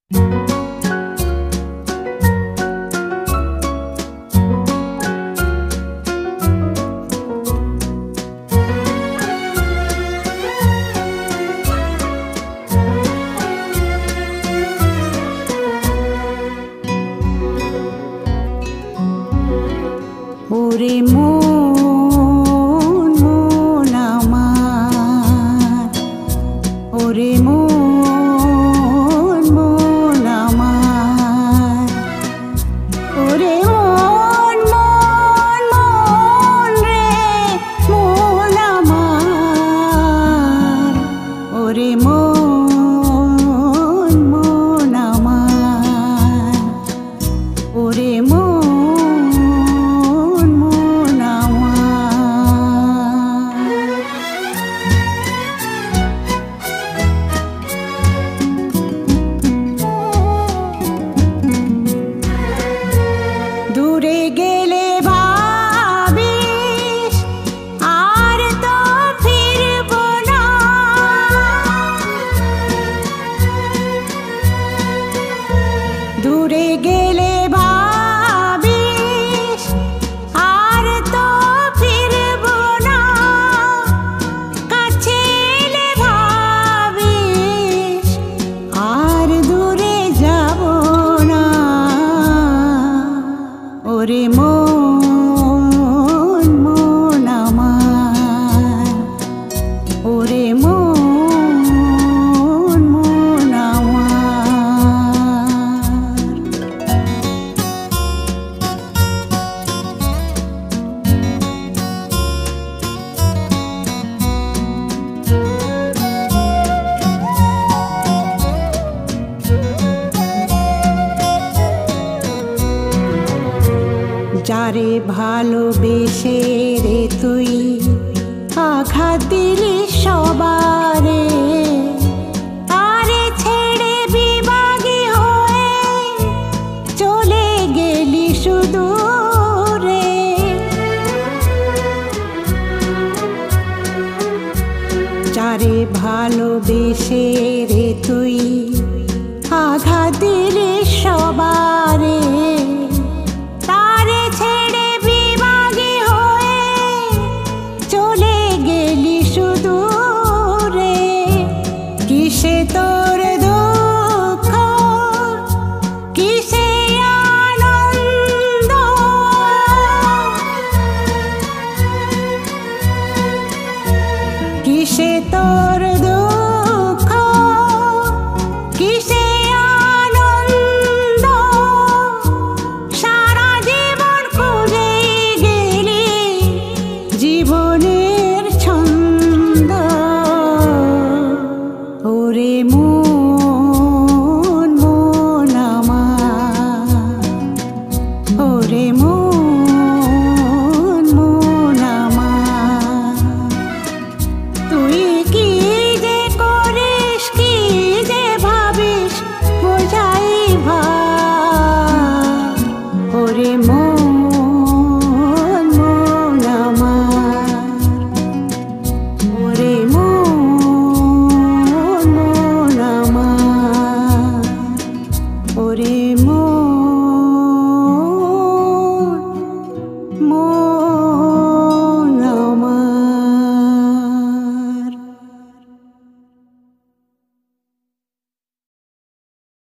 ওরে মন মন আমার, ওরে মন মন আমার, ওরে মন মন মন রে মন আমার, ওরে মন মন আমার, ওরে মন দূরে গেলে ভাবিস আর তো ফিরব না, দূরে গেলে ভাবিস আর তো ফিরব না, কাছে এলে ভাবিস আর দূরে যাব না, ওরে মন মন আমার, ওরে মন মন আমার। যারে ভালোবেসে রে তুই আঘাত দিলি সবারে, আরে ছেড়ে বিভাগী হয়ে চলে গেলি সুদূরে, যারে ভালোবেসে রে তুই আঘাত